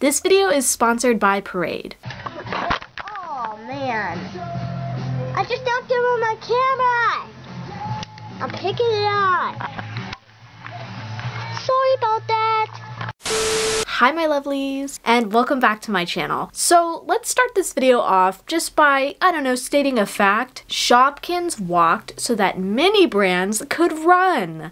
This video is sponsored by Parade. Oh man, I just knocked over my camera. I'm picking it up. Sorry about that. Hi my lovelies, and welcome back to my channel. So let's start this video off just by, stating a fact. Shopkins walked so that mini brands could run.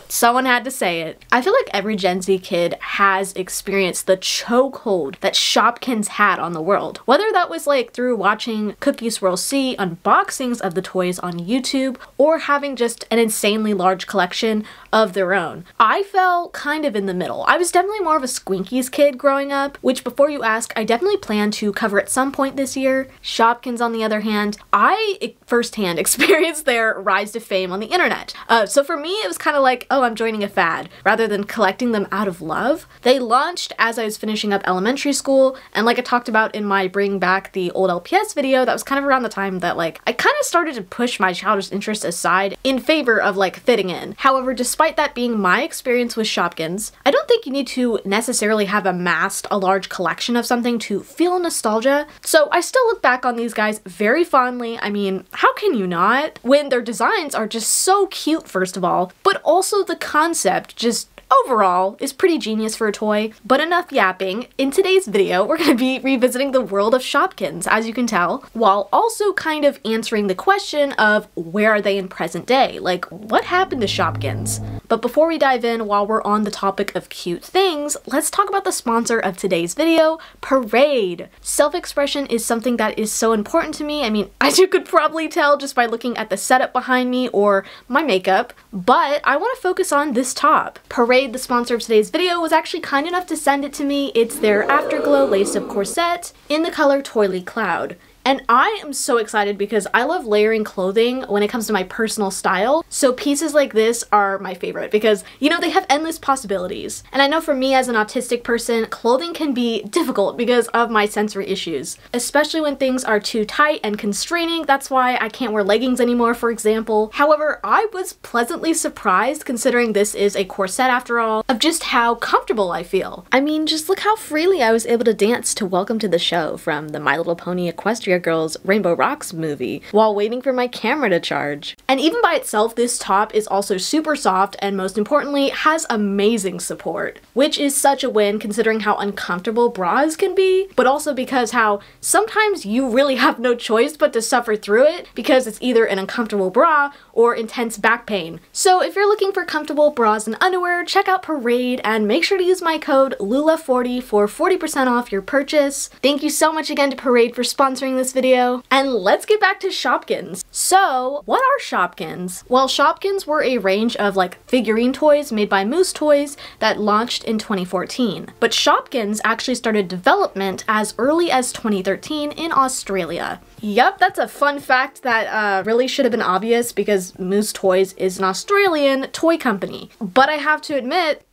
Someone had to say it. I feel like every Gen Z kid has experienced the chokehold that Shopkins had on the world. Whether that was like through watching Cookie Swirl C unboxings of the toys on YouTube or having just an insanely large collection of their own. I fell kind of in the middle. I was definitely more of a Squinkies kid growing up, which before you ask, I definitely plan to cover at some point this year. Shopkins, on the other hand, I firsthand experienced their rise to fame on the internet. So for me, it was kind of like, oh, I'm joining a fad, rather than collecting them out of love. They launched as I was finishing up elementary school, and like I talked about in my Bring Back the Old LPS video, that was kind of around the time that I kind of started to push my childish interests aside in favor of fitting in. However, despite that being my experience with Shopkins, I don't think you need to necessarily have amassed a large collection of something to feel nostalgia. So I still look back on these guys very fondly. I mean, how can you not? When their designs are just so cute, first of all, but also the concept just overall is pretty genius for a toy. But enough yapping. In today's video, we're going to be revisiting the world of Shopkins, as you can tell, while also kind of answering the question of where are they in present day? Like, what happened to Shopkins? But before we dive in, while we're on the topic of cute things, let's talk about the sponsor of today's video, Parade. Self-expression is something that is so important to me. I mean, as you could probably tell just by looking at the setup behind me or my makeup, but I want to focus on this top. Parade, the sponsor of today's video, was actually kind enough to send it to me. It's their Afterglow lace-up corset in the color Toily Cloud. And I am so excited because I love layering clothing when it comes to my personal style. So pieces like this are my favorite because, they have endless possibilities. And I know for me as an autistic person, clothing can be difficult because of my sensory issues, especially when things are too tight and constraining. That's why I can't wear leggings anymore, for example. However, I was pleasantly surprised, considering this is a corset after all, of just how comfortable I feel. I mean, just look how freely I was able to dance to Welcome to the Show from the My Little Pony Equestria Girls Rainbow Rocks movie while waiting for my camera to charge. And even by itself, this top is also super soft and most importantly has amazing support, which is such a win considering how uncomfortable bras can be, but also because how sometimes you really have no choice but to suffer through it because it's either an uncomfortable bra or intense back pain. So if you're looking for comfortable bras and underwear, check out Parade and make sure to use my code LULA40 for 40% off your purchase. Thank you so much again to Parade for sponsoring this video, and let's get back to Shopkins. So, what are Shopkins? Well, Shopkins were a range of figurine toys made by Moose Toys that launched in 2014. But Shopkins actually started development as early as 2013 in Australia. Yep, that's a fun fact that really should have been obvious because Moose Toys is an Australian toy company. But I have to admit,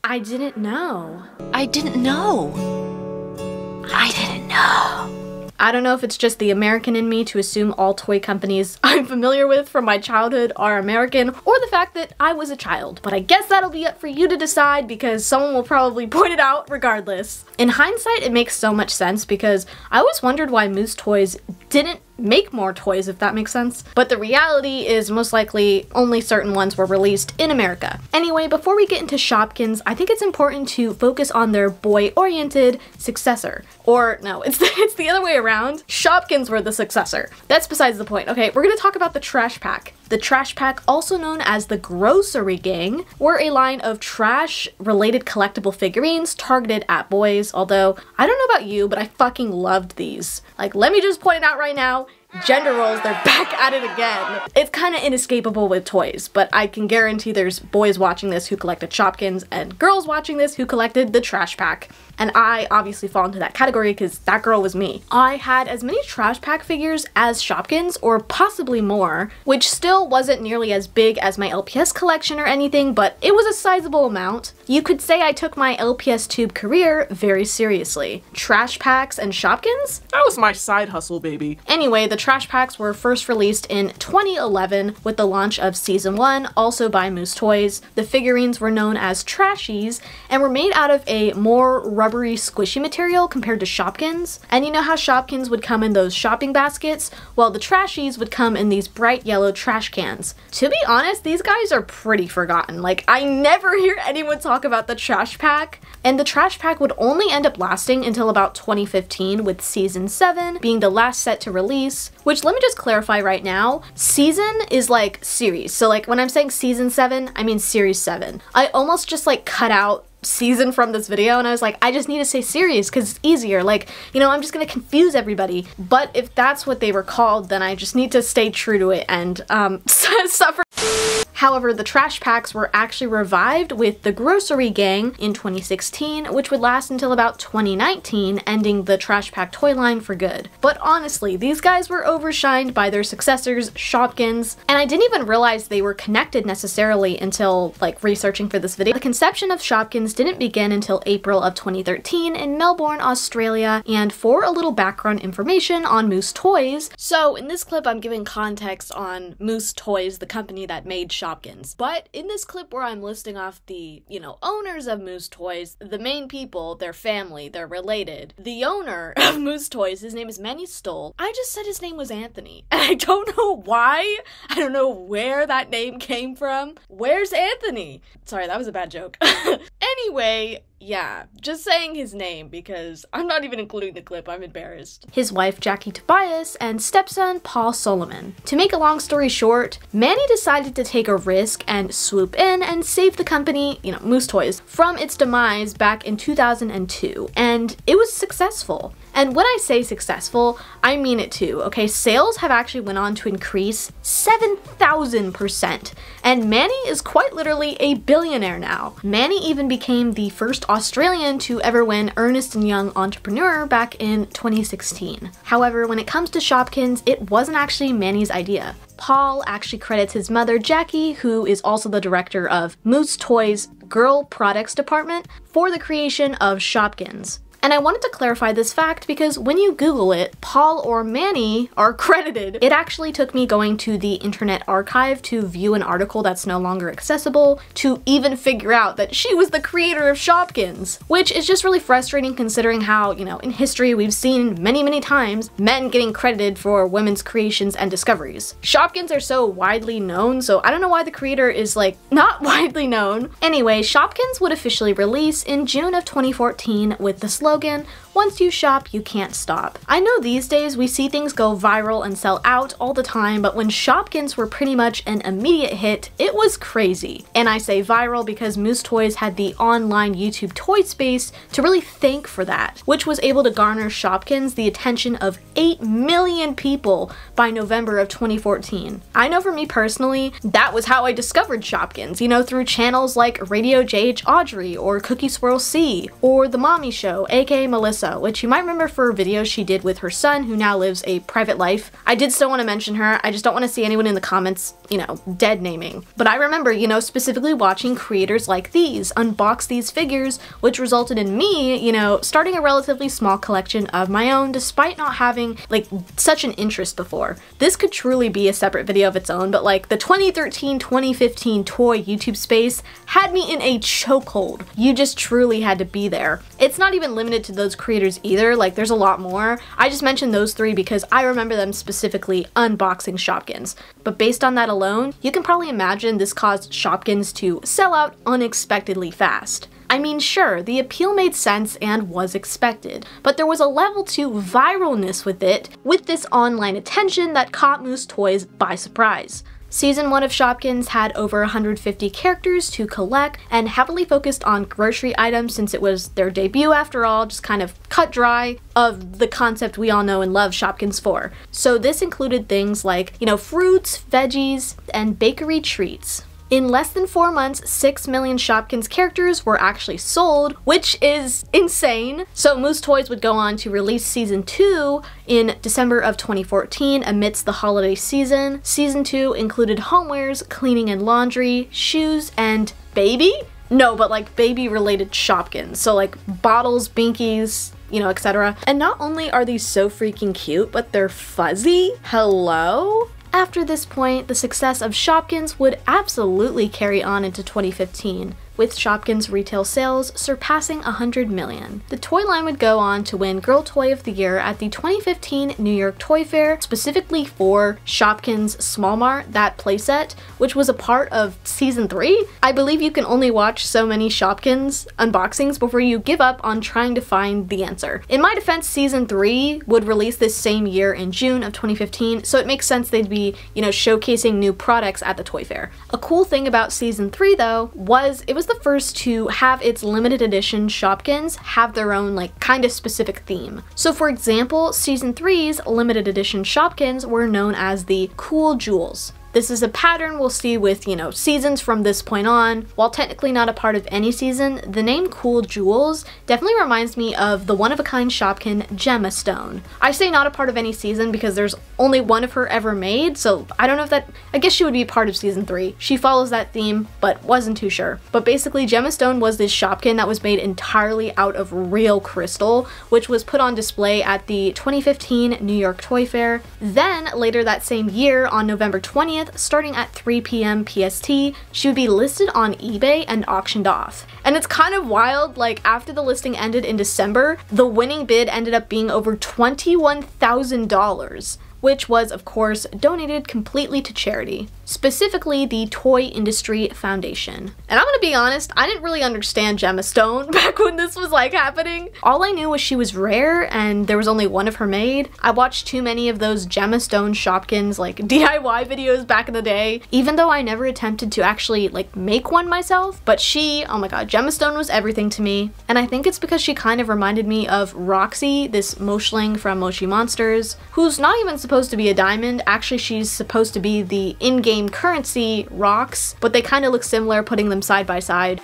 I didn't know. I didn't know. I don't know if it's just the American in me to assume all toy companies I'm familiar with from my childhood are American, or the fact that I was a child, but I guess that'll be up for you to decide because someone will probably point it out regardless. In hindsight, it makes so much sense because I always wondered why Moose Toys didn't make more toys, if that makes sense. But the reality is most likely only certain ones were released in America. Anyway, before we get into Shopkins, I think it's important to focus on their boy-oriented successor. Or no, it's the other way around. Shopkins were the successor. That's besides the point. Okay, we're gonna talk about the Trash Pack. The Trash Pack, also known as the Grocery Gang, were a line of trash-related collectible figurines targeted at boys, although I don't know about you, but I fucking loved these. Let me just point it out right now, gender roles, they're back at it again. It's kind of inescapable with toys, but I can guarantee there's boys watching this who collected Shopkins and girls watching this who collected the Trash Pack. And I obviously fall into that category because that girl was me. I had as many Trash Pack figures as Shopkins, or possibly more, which still wasn't nearly as big as my LPS collection or anything, but it was a sizable amount. You could say I took my LPS tube career very seriously. Trash packs and Shopkins? That was my side hustle, baby. Anyway, the trash packs were first released in 2011 with the launch of Season 1, also by Moose Toys. The figurines were known as Trashies and were made out of a more rubbery, squishy material compared to Shopkins. And you know how Shopkins would come in those shopping baskets? Well, the Trashies would come in these bright yellow trash cans. To be honest, these guys are pretty forgotten. Like, I never hear anyone talk about the trash pack. And the trash pack would only end up lasting until about 2015, with Season 7 being the last set to release, which, let me just clarify right now, season is like series. So like when I'm saying Season 7, I mean Series 7. I almost just like cut out season from this video and I was like, I just need to say series because it's easier. Like, you know, I'm just gonna confuse everybody. But if that's what they were called, then I just need to stay true to it and suffer. However, the trash packs were actually revived with the Grocery Gang in 2016, which would last until about 2019, ending the trash pack toy line for good. But honestly, these guys were overshined by their successors, Shopkins, and I didn't even realize they were connected necessarily until like researching for this video. The conception of Shopkins didn't begin until April of 2013 in Melbourne, Australia, and for a little background information on Moose Toys. So in this clip, I'm giving context on Moose Toys, the company that made Shopkins. But in this clip where I'm listing off the, you know, owners of Moose Toys, the main people, their family, they're related. The owner of Moose Toys, his name is Manny Stoll. I just said his name was Anthony. And I don't know why. I don't know where that name came from. Where's Anthony? Sorry, that was a bad joke. Anyway, yeah, just saying his name because I'm not even including the clip, I'm embarrassed. His wife Jackie Tobias and stepson Paul Solomon. To make a long story short, Manny decided to take a risk and swoop in and save the company, you know, Moose Toys, from its demise back in 2002, and it was successful. And when I say successful, I mean it too, okay? Sales have actually went on to increase 7,000%, and Manny is quite literally a billionaire now. Manny even became the first Australian to ever win Ernst & Young Entrepreneur back in 2016. However, when it comes to Shopkins, it wasn't actually Manny's idea. Paul actually credits his mother, Jackie, who is also the director of Moose Toys' Girl Products Department, for the creation of Shopkins. And I wanted to clarify this fact because when you Google it, Paul or Manny are credited. It actually took me going to the Internet Archive to view an article that's no longer accessible to even figure out that she was the creator of Shopkins, which is just really frustrating considering how, you know, in history we've seen many times men getting credited for women's creations and discoveries. Shopkins are so widely known, so I don't know why the creator is like not widely known. Anyway, Shopkins would officially release in June of 2014 with the slogan, "Once you shop, you can't stop." I know these days we see things go viral and sell out all the time, but when Shopkins were pretty much an immediate hit, it was crazy. And I say viral because Moose Toys had the online YouTube toy space to really thank for that, which was able to garner Shopkins the attention of 8 million people by November of 2014. I know for me personally, that was how I discovered Shopkins, you know, through channels like Radio JH Audrey or Cookie Swirl C or The Mommy Show, aka Melissa, which you might remember for videos she did with her son who now lives a private life. I did still want to mention her, I just don't want to see anyone in the comments, you know, dead naming. But I remember, you know, specifically watching creators like these unbox these figures, which resulted in me, you know, starting a relatively small collection of my own despite not having like such an interest before. This could truly be a separate video of its own, but like the 2013-2015 toy YouTube space had me in a chokehold. You just truly had to be there. It's not even limited to those creators either, like there's a lot more. I just mentioned those three because I remember them specifically unboxing Shopkins. But based on that alone, you can probably imagine this caused Shopkins to sell out unexpectedly fast. I mean, sure, the appeal made sense and was expected, but there was a level to viralness with it, with this online attention that caught Moose Toys by surprise. Season 1 of Shopkins had over 150 characters to collect and heavily focused on grocery items since it was their debut after all, just kind of cut dry of the concept we all know and love Shopkins for. So this included things like, you know, fruits, veggies, and bakery treats. In less than 4 months, 6 million Shopkins characters were actually sold, which is insane. So Moose Toys would go on to release Season 2 in December of 2014 amidst the holiday season. Season 2 included homewares, cleaning and laundry, shoes, and baby? No, but like baby related Shopkins. So like bottles, binkies, you know, etc. And not only are these so freaking cute, but they're fuzzy. Hello? After this point, the success of Shopkins would absolutely carry on into 2015, with Shopkins retail sales surpassing 100 million. The toy line would go on to win Girl Toy of the Year at the 2015 New York Toy Fair, specifically for Shopkins Small Mart, that playset, which was a part of season 3. I believe you can only watch so many Shopkins unboxings before you give up on trying to find the answer. In my defense, season 3 would release this same year in June of 2015, so it makes sense they'd be, you know, showcasing new products at the toy fair. A cool thing about season 3 though was it was the first to have its limited edition Shopkins have their own like kind of specific theme. So for example, season 3's limited edition Shopkins were known as the Cool Jewels. This is a pattern we'll see with, you know, seasons from this point on. While technically not a part of any season, the name Cool Jewels definitely reminds me of the one-of-a-kind Shopkin Gemma Stone. I say not a part of any season because there's only one of her ever made, so I don't know if that, I guess she would be part of season 3. She follows that theme, but wasn't too sure. But basically, Gemma Stone was this Shopkin that was made entirely out of real crystal, which was put on display at the 2015 New York Toy Fair. Then, later that same year, on November 20th, starting at 3 p.m. PST, she would be listed on eBay and auctioned off. And it's kind of wild, like after the listing ended in December, the winning bid ended up being over $21,000. Which was, of course, donated completely to charity, specifically the Toy Industry Foundation. And I'm gonna be honest, I didn't really understand Gemma Stone back when this was like happening. All I knew was she was rare and there was only one of her made. I watched too many of those Gemma Stone Shopkins like DIY videos back in the day, even though I never attempted to actually like make one myself. But she, oh my god, Gemma Stone was everything to me. And I think it's because she kind of reminded me of Roxy, this Moshling from Moshi Monsters, who's not even supposed to be a diamond. Actually, she's supposed to be the in-game currency, Rox, but they kind of look similar putting them side by side.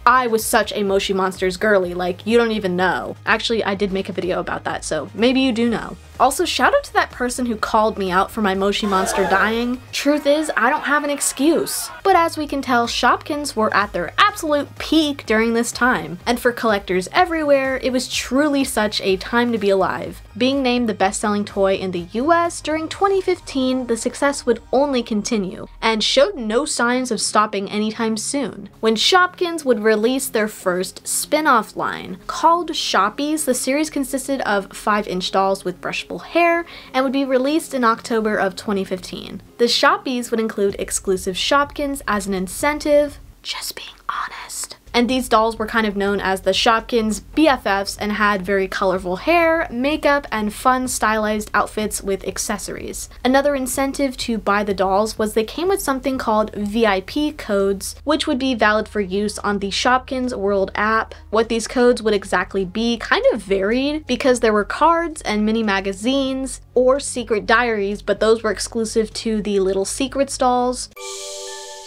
I was such a Moshi Monsters girly, like you don't even know. Actually, I did make a video about that, so maybe you do know. Also, shout out to that person who called me out for my Moshi Monster dying. Truth is, I don't have an excuse. But as we can tell, Shopkins were at their absolute peak during this time. And for collectors everywhere, it was truly such a time to be alive. Being named the best-selling toy in the US during 2015, the success would only continue, and showed no signs of stopping anytime soon. When Shopkins would release their first spin-off line. Called Shoppies, the series consisted of 5-inch dolls with brushable hair and would be released in October of 2015. The Shoppies would include exclusive Shopkins as an incentive, just being honest. And these dolls were kind of known as the Shopkins BFFs and had very colorful hair, makeup, and fun stylized outfits with accessories. Another incentive to buy the dolls was they came with something called VIP codes, which would be valid for use on the Shopkins World app. What these codes would exactly be kind of varied because there were cards and mini magazines or secret diaries, but those were exclusive to the Little Secrets dolls.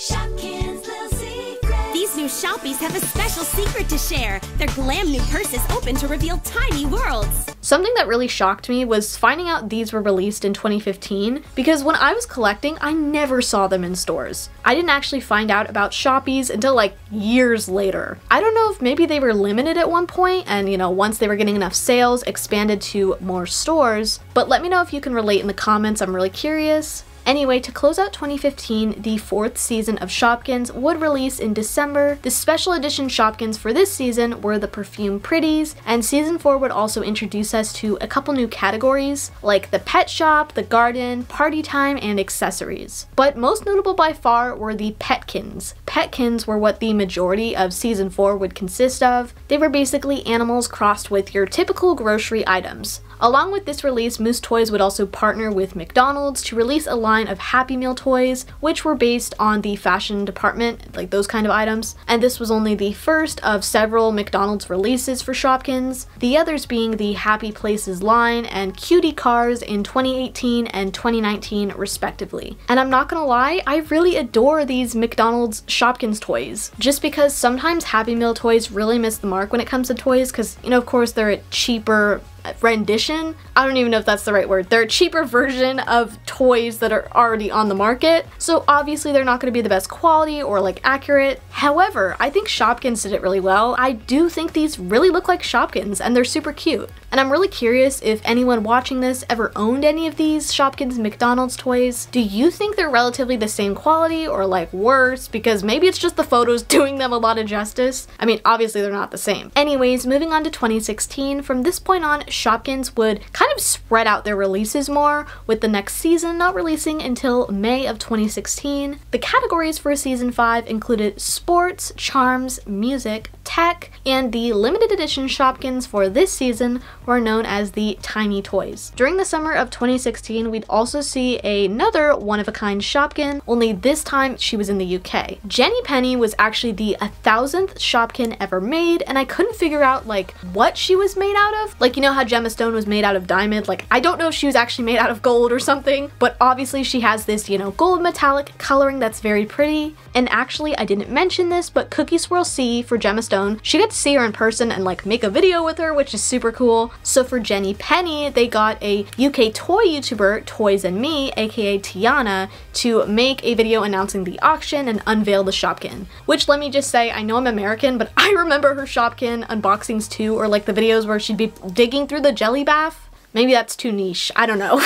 Shopkins Little Secrets. These new Shoppies have a special secret to share. Their glam new purses open to reveal tiny worlds. Something that really shocked me was finding out these were released in 2015, because when I was collecting, I never saw them in stores. I didn't actually find out about Shoppies until like years later. I don't know if maybe they were limited at one point and, you know, once they were getting enough sales, expanded to more stores, but let me know if you can relate in the comments. I'm really curious. Anyway, to close out 2015, the 4th season of Shopkins would release in December. The special edition Shopkins for this season were the Perfume Pretties, and season 4 would also introduce us to a couple new categories, like the pet shop, the garden, party time, and accessories. But most notable by far were the Petkins. Petkins were what the majority of season 4 would consist of. They were basically animals crossed with your typical grocery items. Along with this release, Moose Toys would also partner with McDonald's to release a line of Happy Meal toys, which were based on the fashion department, like those kind of items. And this was only the first of several McDonald's releases for Shopkins, the others being the Happy Places line and Cutie Cars in 2018 and 2019 respectively. And I'm not gonna lie, I really adore these McDonald's Shopkins toys, just because sometimes Happy Meal toys really miss the mark when it comes to toys, because, you know, of course they're a cheaper rendition. I don't even know if that's the right word. They're a cheaper version of toys that are already on the market. So obviously they're not going to be the best quality or like accurate. However, I think Shopkins did it really well. I do think these really look like Shopkins and they're super cute. And I'm really curious if anyone watching this ever owned any of these Shopkins McDonald's toys. Do you think they're relatively the same quality or like worse? Because maybe it's just the photos doing them a lot of justice. I mean, obviously they're not the same. Anyways, moving on to 2016, from this point on, Shopkins would kind of spread out their releases more, with the next season not releasing until May of 2016. The categories for season 5 included sports, charms, music, tech, and the limited edition Shopkins for this season were known as the Tiny Toys. During the summer of 2016, we'd also see another one-of-a-kind Shopkin, only this time she was in the UK. Jenny Penny was actually the 1000th Shopkin ever made, and I couldn't figure out like what she was made out of. Like, you know how Gemma Stone was made out of diamond? Like, I don't know if she was actually made out of gold or something, but obviously she has this, you know, gold metallic coloring that's very pretty. And actually, I didn't mention this, but Cookie Swirl C for Gemma Stone, she got to see her in person and like make a video with her, which is super cool. So for Jenny Penny, they got a UK toy YouTuber, Toys and Me, aka Tiana, to make a video announcing the auction and unveil the Shopkin. Which, let me just say, I know I'm American, but I remember her Shopkin unboxings too, or like the videos where she'd be digging through the jelly bath. Maybe that's too niche, I don't know.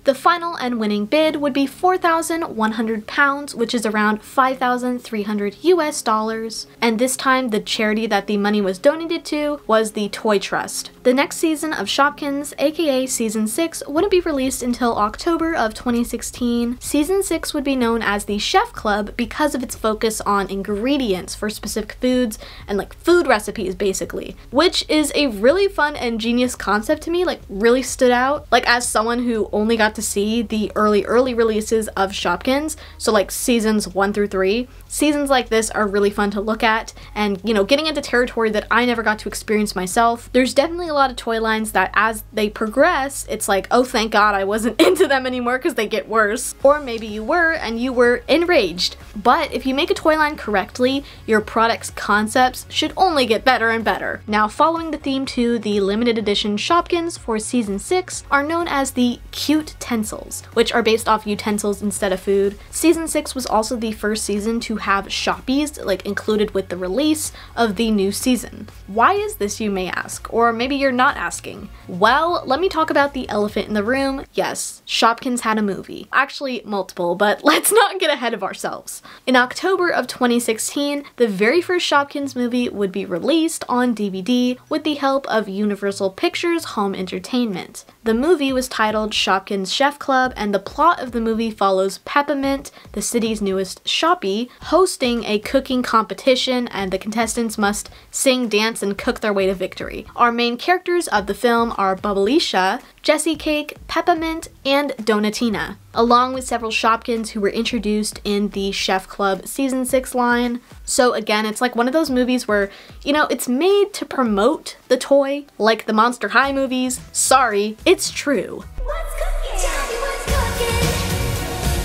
The final and winning bid would be £4,100, which is around $5,300 US, and this time the charity that the money was donated to was the Toy Trust. The next season of Shopkins, aka Season 6, wouldn't be released until October of 2016. Season 6 would be known as the Chef Club because of its focus on ingredients for specific foods and like food recipes basically, which is a really fun and genius concept to me, like really stood out. Like, as someone who only got to see the early releases of Shopkins, so like seasons 1 through 3, seasons like this are really fun to look at, and you know, getting into territory that I never got to experience myself. There's definitely a lot of toy lines that as they progress, it's like, oh thank god I wasn't into them anymore because they get worse. Or maybe you were and you were enraged. But if you make a toy line correctly, your product's concepts should only get better and better. Now, following the theme to the limited edition Shopkins for season 6 are known as the Cute Tensils, which are based off utensils instead of food. Season 6 was also the first season to have Shoppies like included with the release of the new season. Why is this, you may ask? Or maybe you're not asking. Well, let me talk about the elephant in the room. Yes, Shopkins had a movie. Actually, multiple, but let's not get ahead of ourselves. In October of 2016, the very first Shopkins movie would be released on DVD with the help of Universal Pictures Home Entertainment. The movie was titled Shopkins Chef Club, and the plot of the movie follows Peppermint, the city's newest Shoppy, hosting a cooking competition, and the contestants must sing, dance, and cook their way to victory. Our main characters of the film are Bubbleisha, Jessie Cake, Peppermint, and Donatina, along with several Shopkins who were introduced in the Chef Club Season 6 line. So again, it's like one of those movies where, you know, it's made to promote the toy, like the Monster High movies. Sorry, it's true. What's cooking? Tell me what's cooking.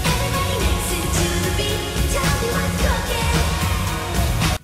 Everybody listen to the beat. Tell me what's cooking.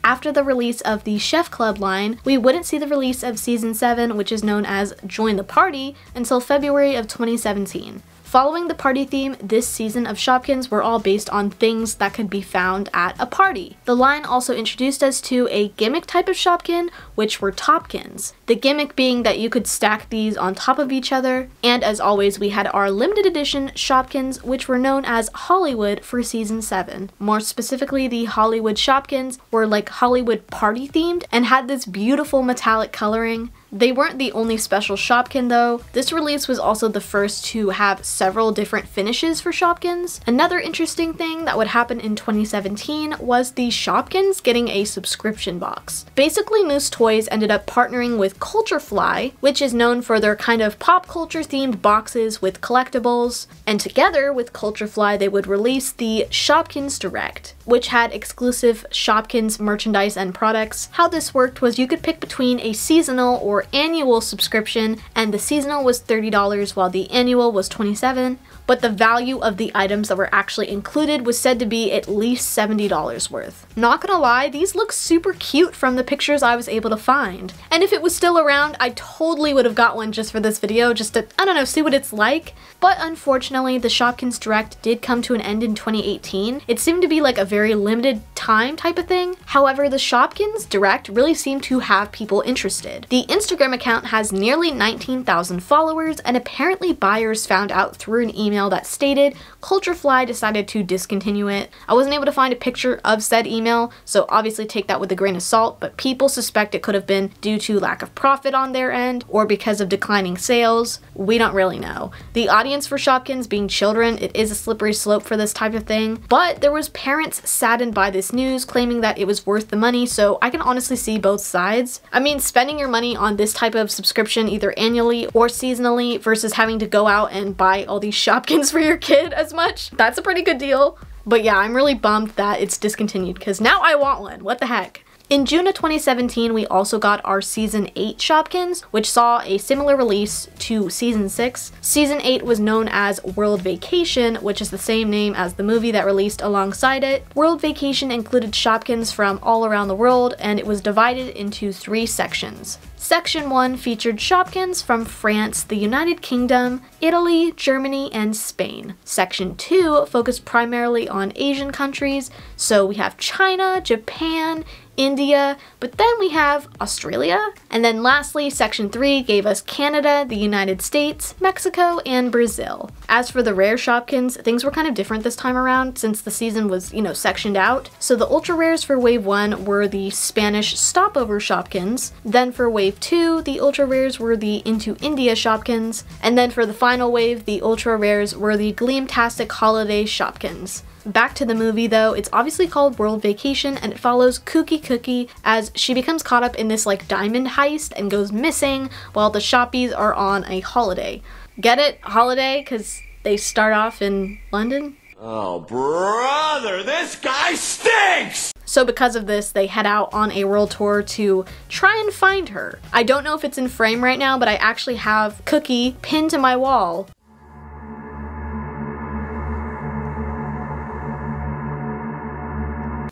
After the release of the Chef Club line, we wouldn't see the release of Season 7, which is known as Join the Party, until February of 2017. Following the party theme, this season of Shopkins were all based on things that could be found at a party. The line also introduced us to a gimmick type of Shopkin, which were Topkins. The gimmick being that you could stack these on top of each other, and as always we had our limited edition Shopkins, which were known as Hollywood for Season 7. More specifically, the Hollywood Shopkins were like Hollywood party themed and had this beautiful metallic coloring. They weren't the only special Shopkin though. This release was also the first to have several different finishes for Shopkins. Another interesting thing that would happen in 2017 was the Shopkins getting a subscription box. Basically, Moose Toys ended up partnering with Culturefly, which is known for their kind of pop culture themed boxes with collectibles, and together with Culturefly they would release the Shopkins Direct, which had exclusive Shopkins merchandise and products. How this worked was you could pick between a seasonal or annual subscription, and the seasonal was $30 while the annual was $27, but the value of the items that were actually included was said to be at least $70 worth. Not gonna lie, these look super cute from the pictures I was able to find. And if it was still around, I totally would have got one just for this video, just to, I don't know, see what it's like. But unfortunately, the Shopkins Direct did come to an end in 2018. It seemed to be like a very limited time type of thing. However, the Shopkins Direct really seemed to have people interested. The Instagram account has nearly 19,000 followers, and apparently buyers found out through an email that stated Culturefly decided to discontinue it. I wasn't able to find a picture of said email, so obviously take that with a grain of salt, but people suspect it could have been due to lack of profit on their end or because of declining sales. We don't really know. The audience for Shopkins being children, it is a slippery slope for this type of thing, but there was parents saddened by this news claiming that it was worth the money, so I can honestly see both sides. I mean, spending your money on this type of subscription either annually or seasonally versus having to go out and buy all these Shopkins for your kid as much, that's a pretty good deal. But yeah, I'm really bummed that it's discontinued because now I want one. What the heck? In June of 2017, we also got our Season 8 Shopkins, which saw a similar release to Season 6. Season 8 was known as World Vacation, which is the same name as the movie that released alongside it. World Vacation included Shopkins from all around the world, and it was divided into 3 sections. Section 1 featured Shopkins from France, the United Kingdom, Italy, Germany, and Spain. Section 2 focused primarily on Asian countries, so we have China, Japan, India, but then we have Australia. And then lastly, Section 3 gave us Canada, the United States, Mexico, and Brazil. As for the rare Shopkins, things were kind of different this time around since the season was, sectioned out. So the ultra rares for Wave 1 were the Spanish Stopover Shopkins. Then for Wave 2, the ultra rares were the Into India Shopkins. And then for the final wave, the ultra rares were the Gleamtastic Holiday Shopkins. Back to the movie though, it's obviously called World Vacation and it follows Kooky Cookie as she becomes caught up in this diamond heist and goes missing while the shoppies are on a holiday. Get it? Holiday? Because they start off in London? Oh brother, this guy stinks! So because of this, they head out on a world tour to try and find her. I don't know if it's in frame right now, but I actually have Cookie pinned to my wall.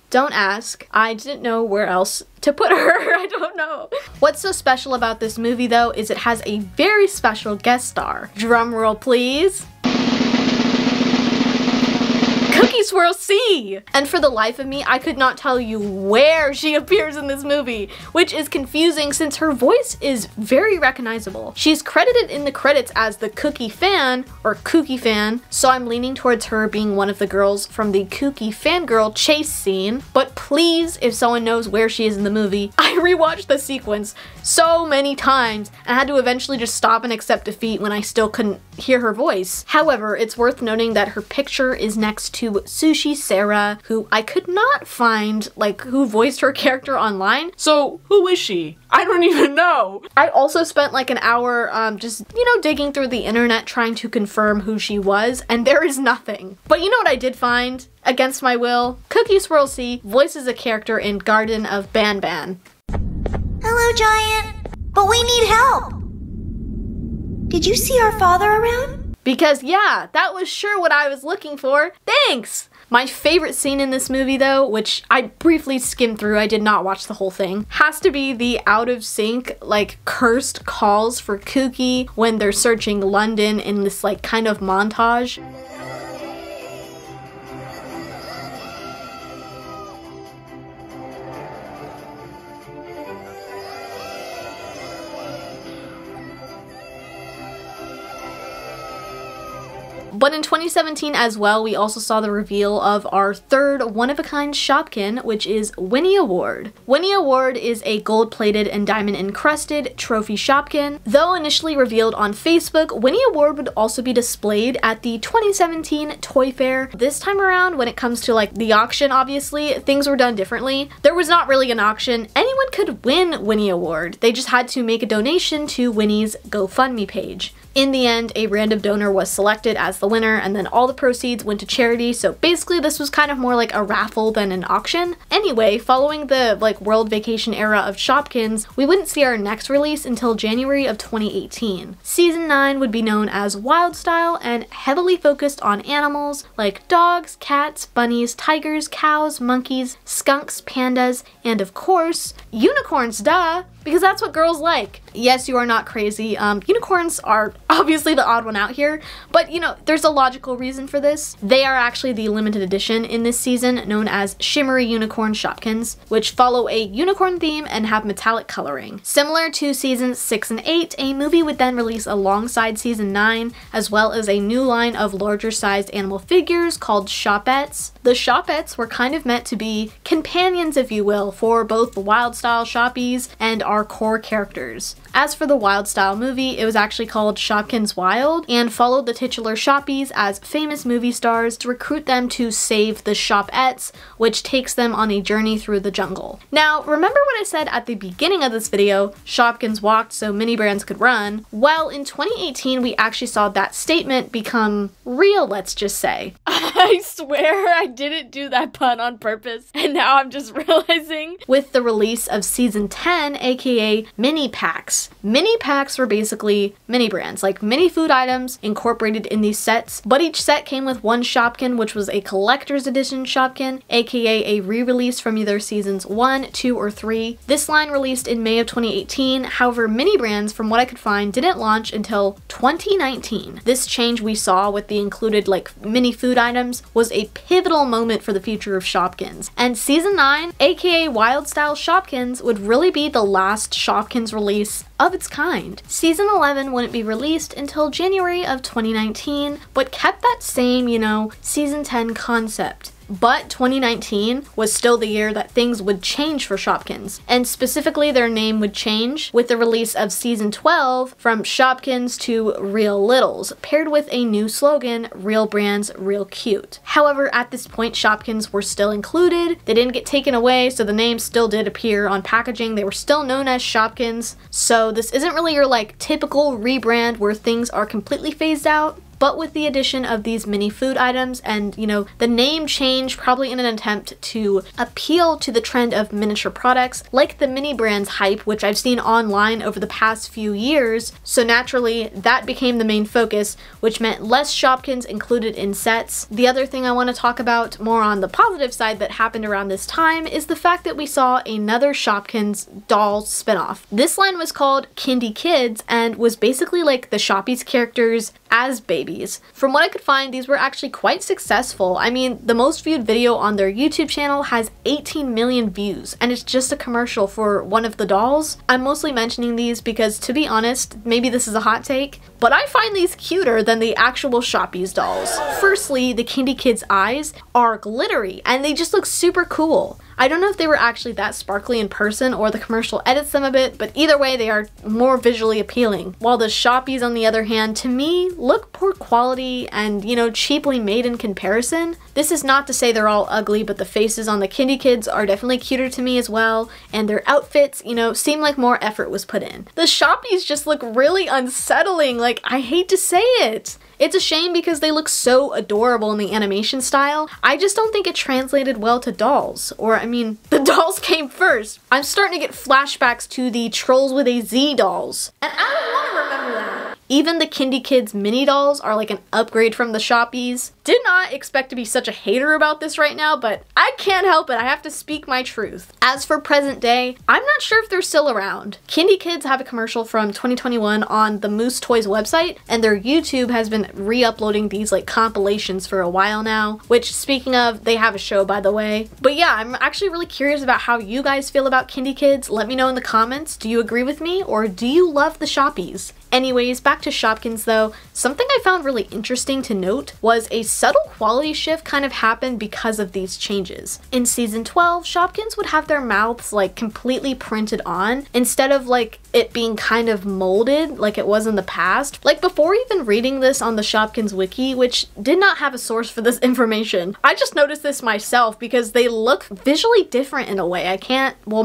Don't ask. I didn't know where else to put her. I don't know. What's so special about this movie though is it has a very special guest star. Drum roll please. Cookie Swirl C! And for the life of me, I could not tell you where she appears in this movie, which is confusing since her voice is very recognizable. She's credited in the credits as the Cookie fan, or Kooky fan, so I'm leaning towards her being one of the girls from the Kooky fangirl chase scene, but please, if someone knows where she is in the movie, I rewatched the sequence so many times and had to eventually just stop and accept defeat when I still couldn't hear her voice. However, it's worth noting that her picture is next to Sushi Sarah, who I could not find who voiced her character online. So who is she? I don't even know. I also spent an hour just digging through the internet trying to confirm who she was, and there is nothing. But you know what I did find? Against my will, Cookie Swirl C voices a character in Garden of Banban. Hello, Giant. But we need help. Did you see our father around? Because yeah, that was sure what I was looking for. Thanks! My favorite scene in this movie though, which I briefly skimmed through, I did not watch the whole thing, has to be the out of sync, cursed calls for Kooky when they're searching London in this kind of montage. But in 2017 as well, we also saw the reveal of our third one-of-a-kind Shopkin, which is Winnie Award. Winnie Award is a gold-plated and diamond-encrusted trophy Shopkin. Though initially revealed on Facebook, Winnie Award would also be displayed at the 2017 Toy Fair. This time around, when it comes to the auction, obviously, things were done differently. There was not really an auction. Anyone could win Winnie Award. They just had to make a donation to Winnie's GoFundMe page. In the end, a random donor was selected as the the winner, and then all the proceeds went to charity. So basically this was kind of more like a raffle than an auction. Anyway, following the like World Vacation era of Shopkins, we wouldn't see our next release until January of 2018. Season 9 would be known as Wildstyle and heavily focused on animals like dogs, cats, bunnies, tigers, cows, monkeys, skunks, pandas, and of course, unicorns, duh! Because that's what girls like. Yes, you are not crazy. Unicorns are obviously the odd one out here, but you know, there's a logical reason for this. They are actually the limited edition in this season known as Shimmery Unicorn Shopkins, which follow a unicorn theme and have metallic coloring. Similar to seasons 6 and 8, a movie would then release alongside season 9, as well as a new line of larger sized animal figures called Shopettes. The Shopettes were kind of meant to be companions, if you will, for both the Wildstyle Shoppies and our core characters. As for the Wildstyle movie, it was actually called Shopkins Wild and followed the titular Shoppies as famous movie stars to recruit them to save the Shopettes, which takes them on a journey through the jungle. Now, remember what I said at the beginning of this video, Shopkins walked so mini brands could run? Well, in 2018, we actually saw that statement become real, let's just say. I swear I didn't do that pun on purpose, and now I'm just realizing. With the release of season 10, aka mini packs. Mini packs were basically mini brands, like mini food items incorporated in these sets, but each set came with one Shopkin, which was a collector's edition Shopkin, aka a re-release from either seasons 1, 2, or 3. This line released in May of 2018, however mini brands, from what I could find, didn't launch until 2019. This change we saw with the included like mini food items was a pivotal moment for the future of Shopkins. And season 9, aka Wildstyle Shopkins, would really be the last Shopkins release of its kind. Season 11 wouldn't be released until January of 2019, but kept that same, you know, season 10 concept. But 2019 was still the year that things would change for Shopkins, and specifically their name would change with the release of season 12 from Shopkins to Real Littles, paired with a new slogan, Real Brands, Real Cute. However, at this point, Shopkins were still included. They didn't get taken away, so the name still did appear on packaging. They were still known as Shopkins, so this isn't really your like typical rebrand where things are completely phased out. But with the addition of these mini food items and, you know, the name change probably in an attempt to appeal to the trend of miniature products like the mini brands hype, which I've seen online over the past few years. So naturally, that became the main focus, which meant less Shopkins included in sets. The other thing I want to talk about more on the positive side that happened around this time is the fact that we saw another Shopkins doll spinoff. This line was called Kindy Kids and was basically like the Shoppies characters as babies. From what I could find, these were actually quite successful. I mean, the most viewed video on their YouTube channel has 18 million views, and it's just a commercial for one of the dolls. I'm mostly mentioning these because, to be honest, maybe this is a hot take, but I find these cuter than the actual Shoppies dolls. Firstly, the Kindy Kids eyes are glittery, and they just look super cool. I don't know if they were actually that sparkly in person or the commercial edits them a bit, but either way they are more visually appealing. While the Shoppies, on the other hand, to me, look poor quality and, you know, cheaply made in comparison. This is not to say they're all ugly, but the faces on the Kindy Kids are definitely cuter to me as well, and their outfits, you know, seem like more effort was put in. The Shoppies just look really unsettling, like, I hate to say it. It's a shame because they look so adorable in the animation style. I just don't think it translated well to dolls. Or, I mean, the dolls came first. I'm starting to get flashbacks to the Trolls with a Z dolls. And I don't want to remember that. Even the Kindy Kids mini dolls are like an upgrade from the Shoppies. Did not expect to be such a hater about this right now, but I can't help it. I have to speak my truth. As for present day, I'm not sure if they're still around. Kindy Kids have a commercial from 2021 on the Moose Toys website, and their YouTube has been re-uploading these like compilations for a while now, which, speaking of, they have a show, by the way. But yeah, I'm actually really curious about how you guys feel about Kindy Kids. Let me know in the comments. Do you agree with me, or do you love the Shoppies? Anyways, back to Shopkins though, something I found really interesting to note was a subtle quality shift kind of happened because of these changes. In season 12, Shopkins would have their mouths like completely printed on instead of like it being kind of molded like it was in the past. Like before even reading this on the Shopkins wiki, which did not have a source for this information, I just noticed this myself because they look visually different in a way.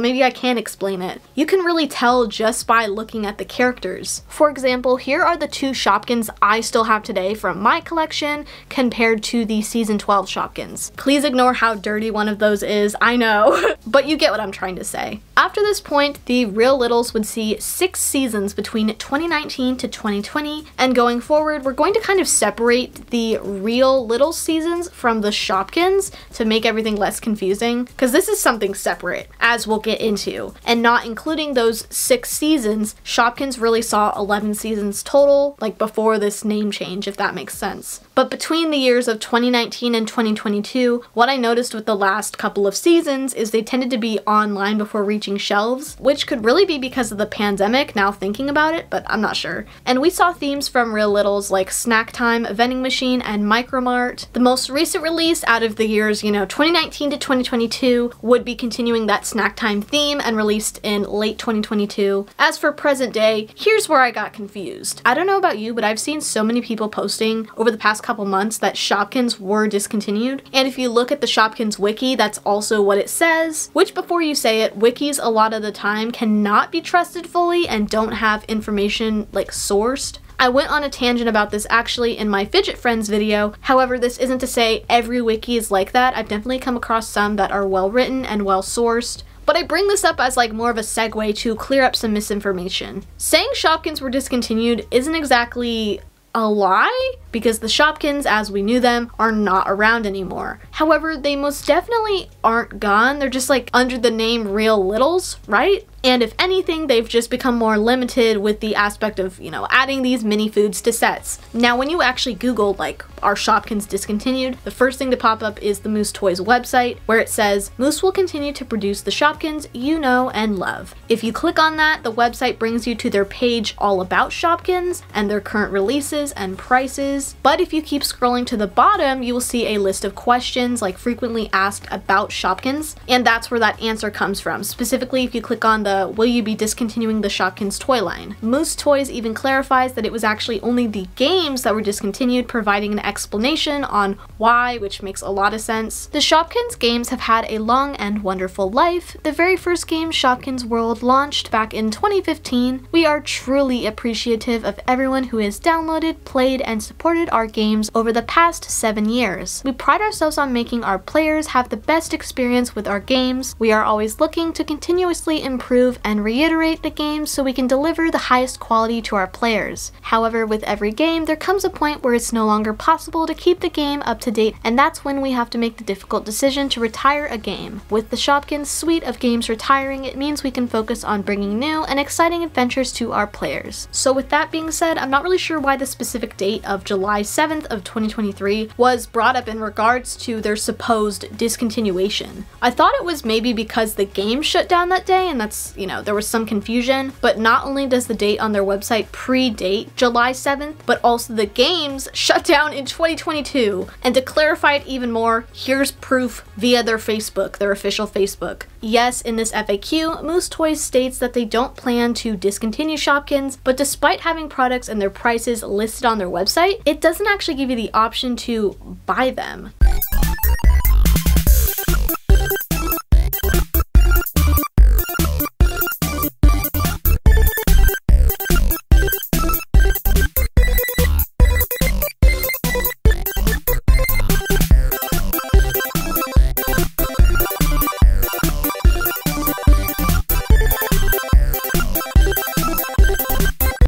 Maybe I can't explain it. You can really tell just by looking at the characters. For example, here are the two Shopkins I still have today from my collection compared to the season 12 Shopkins. Please ignore how dirty one of those is, I know, but you get what I'm trying to say. After this point, the Real Littles would see 6 seasons between 2019 to 2020, and going forward, we're going to kind of separate the Real Littles seasons from the Shopkins to make everything less confusing, because this is something separate, as we'll get into. And not including those 6 seasons, Shopkins really saw 11 seasons total, like before this name change, if that makes sense. But between the years of 2019 and 2022, what I noticed with the last couple of seasons is they tended to be online before reaching shelves, which could really be because of the pandemic, now thinking about it, but I'm not sure. And we saw themes from Real Littles like Snack Time, Vending Machine, and Micromart. The most recent release out of the years, 2019 to 2022 would be continuing that Snack Time theme and released in late 2022. As for present day, here's where I got confused. I don't know about you, but I've seen so many people posting over the past couple months that Shopkins were discontinued. And if you look at the Shopkins wiki, that's also what it says, which before you say it, wikis a lot of the time cannot be trusted fully and don't have information like sourced. I went on a tangent about this actually in my Fidget Friends video. However, this isn't to say every wiki is like that. I've definitely come across some that are well written and well sourced. But I bring this up as like more of a segue to clear up some misinformation. Saying Shopkins were discontinued isn't exactly a lie, because the Shopkins as we knew them are not around anymore. However, they most definitely aren't gone. They're just like under the name Real Littles, right? And if anything, they've just become more limited with the aspect of, adding these mini foods to sets. Now, when you actually Google, like, are Shopkins discontinued, the first thing to pop up is the Moose Toys website, where it says, Moose will continue to produce the Shopkins you know and love. If you click on that, the website brings you to their page all about Shopkins and their current releases and prices. But if you keep scrolling to the bottom, you will see a list of questions, like frequently asked about Shopkins, and that's where that answer comes from. Specifically, if you click on the will you be discontinuing the Shopkins toy line? Moose Toys even clarifies that it was actually only the games that were discontinued, providing an explanation on why, which makes a lot of sense. The Shopkins games have had a long and wonderful life. The very first game, Shopkins World, launched back in 2015. We are truly appreciative of everyone who has downloaded, played, and supported our games over the past 7 years. We pride ourselves on making our players have the best experience with our games. We are always looking to continuously improve and reiterate the game so we can deliver the highest quality to our players. However, with every game, there comes a point where it's no longer possible to keep the game up to date, and that's when we have to make the difficult decision to retire a game. With the Shopkins suite of games retiring, it means we can focus on bringing new and exciting adventures to our players. So with that being said, I'm not really sure why the specific date of July 7th of 2023 was brought up in regards to their supposed discontinuation. I thought it was maybe because the game shut down that day, and that's, there was some confusion, but not only does the date on their website predate July 7th, but also the games shut down in 2022. And to clarify it even more, here's proof via their Facebook, their official Facebook. Yes, in this FAQ, Moose Toys states that they don't plan to discontinue Shopkins, but despite having products and their prices listed on their website, it doesn't actually give you the option to buy them.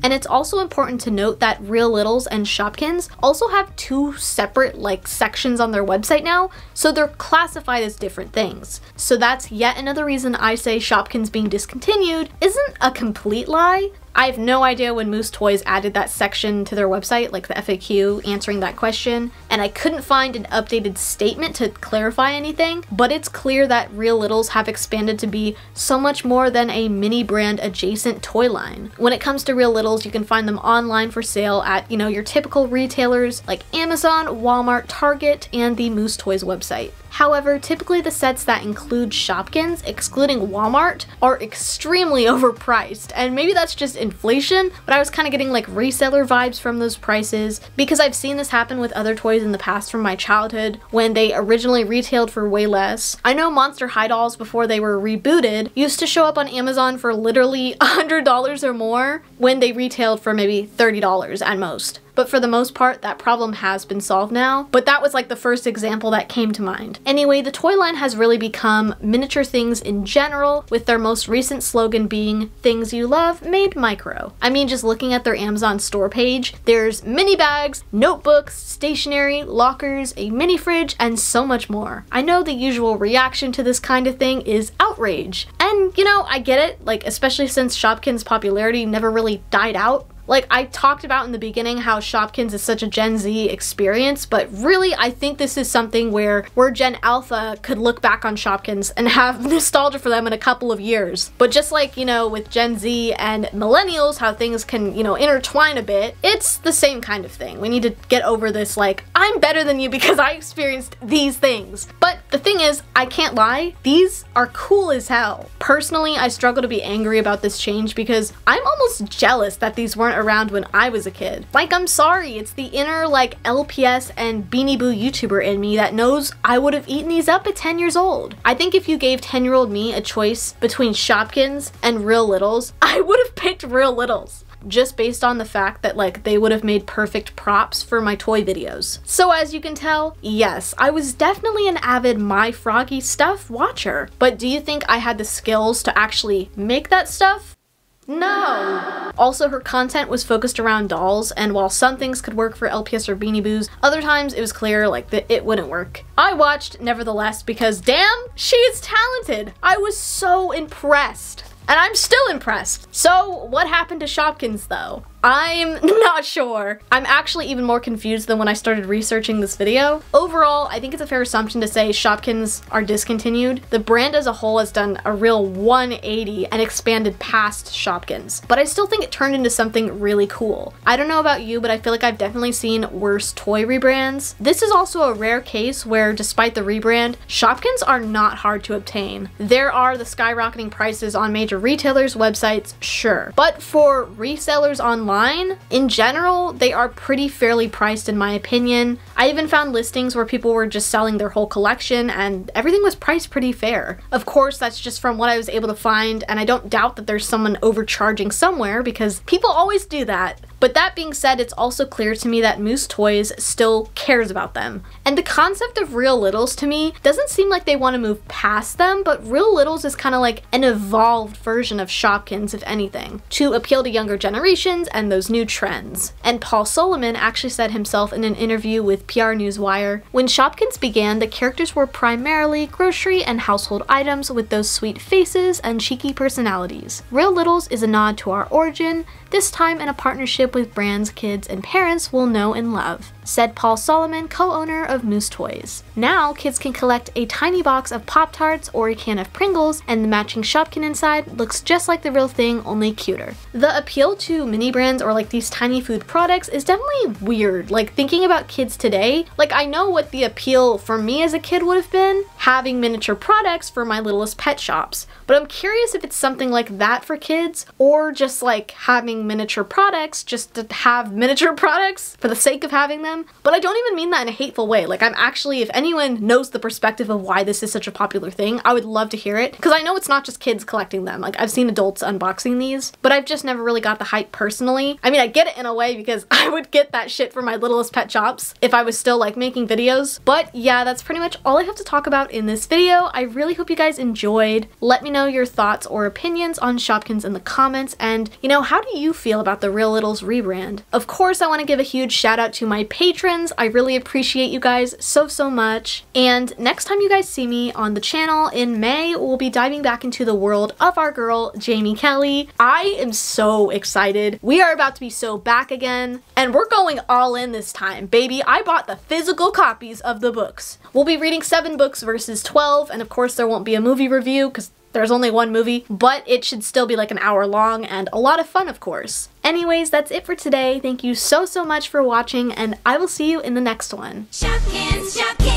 And it's also important to note that Real Littles and Shopkins also have 2 separate sections on their website now, so they're classified as different things. So that's yet another reason I say Shopkins being discontinued isn't a complete lie. I have no idea when Moose Toys added that section to their website, like the FAQ answering that question, and I couldn't find an updated statement to clarify anything, but it's clear that Real Littles have expanded to be so much more than a mini brand adjacent toy line. When it comes to Real Littles, you can find them online for sale at, your typical retailers like Amazon, Walmart, Target, and the Moose Toys website. However, typically the sets that include Shopkins, excluding Walmart, are extremely overpriced, and maybe that's just inflation, but I was kind of getting like reseller vibes from those prices because I've seen this happen with other toys in the past from my childhood when they originally retailed for way less. I know Monster High dolls, before they were rebooted, used to show up on Amazon for literally $100 or more when they retailed for maybe $30 at most. But for the most part, that problem has been solved now. But that was like the first example that came to mind. Anyway, the toy line has really become miniature things in general, with their most recent slogan being "Things you love, made micro." I mean, just looking at their Amazon store page, there's mini bags, notebooks, stationery, lockers, a mini fridge, and so much more. I know the usual reaction to this kind of thing is outrage. And you know, I get it, like especially since Shopkins' popularity never really died out. Like, I talked about in the beginning how Shopkins is such a Gen Z experience, but really I think this is something where Gen Alpha could look back on Shopkins and have nostalgia for them in a couple of years. But just like, you know, with Gen Z and millennials, how things can, you know, intertwine a bit, it's the same kind of thing. We need to get over this, like, I'm better than you because I experienced these things. But the thing is, I can't lie, these are cool as hell. Personally, I struggle to be angry about this change because I'm almost jealous that these weren't around when I was a kid. Like, I'm sorry, it's the inner like LPS and Beanie Boo YouTuber in me that knows I would have eaten these up at 10 years old. I think if you gave 10-year-old me a choice between Shopkins and Real Littles, I would have picked Real Littles, just based on the fact that like they would have made perfect props for my toy videos. So as you can tell, yes, I was definitely an avid My Froggy stuff watcher, but do you think I had the skills to actually make that stuff? No! Also, her content was focused around dolls, and while some things could work for LPS or Beanie Boos, other times it was clear like that it wouldn't work. I watched nevertheless because damn, she is talented! I was so impressed. And I'm still impressed. So what happened to Shopkins though? I'm not sure. I'm actually even more confused than when I started researching this video. Overall, I think it's a fair assumption to say Shopkins are discontinued. The brand as a whole has done a real 180 and expanded past Shopkins, but I still think it turned into something really cool. I don't know about you, but I feel like I've definitely seen worse toy rebrands. This is also a rare case where, despite the rebrand, Shopkins are not hard to obtain. There are the skyrocketing prices on major retailers' websites, sure, but for resellers online, in general, they are pretty fairly priced in my opinion. I even found listings where people were just selling their whole collection and everything was priced pretty fair. Of course, that's just from what I was able to find, and I don't doubt that there's someone overcharging somewhere because people always do that. But that being said, it's also clear to me that Moose Toys still cares about them. And the concept of Real Littles to me doesn't seem like they want to move past them, but Real Littles is kind of like an evolved version of Shopkins, if anything, to appeal to younger generations and those new trends. And Paul Solomon actually said himself in an interview with PR Newswire, when Shopkins began, the characters were primarily grocery and household items with those sweet faces and cheeky personalities. Real Littles is a nod to our origin, this time in a partnership with brands kids and parents will know and love, said Paul Solomon, co-owner of Moose Toys. Now, kids can collect a tiny box of Pop-Tarts or a can of Pringles, and the matching Shopkin inside looks just like the real thing, only cuter. The appeal to mini brands or like these tiny food products is definitely weird. Like, thinking about kids today, like I know what the appeal for me as a kid would have been, having miniature products for my littlest pet shops. But I'm curious if it's something like that for kids, or just like having miniature products just to have miniature products for the sake of having them. But I don't even mean that in a hateful way. Like, I'm actually, if anyone knows the perspective of why this is such a popular thing, I would love to hear it, because I know it's not just kids collecting them. Like, I've seen adults unboxing these, but I've just never really got the hype personally. I mean, I get it in a way because I would get that shit for my littlest pet shops if I was still like making videos. But yeah, that's pretty much all I have to talk about in this video. I really hope you guys enjoyed. Let me know your thoughts or opinions on Shopkins in the comments, and you know, how do you feel about the Real Littles rebrand? Of course, I want to give a huge shout out to my patrons. I really appreciate you guys so much. And next time you guys see me on the channel in May, we'll be diving back into the world of our girl, Jamie Kelly. I am so excited. We are about to be so back again, and we're going all in this time, baby. I bought the physical copies of the books. We'll be reading 7 books versus 12, and of course there won't be a movie review because there's only one movie, but it should still be like an hour long and a lot of fun, of course. Anyways, that's it for today. Thank you so much for watching, and I will see you in the next one. Shopkins, Shopkins.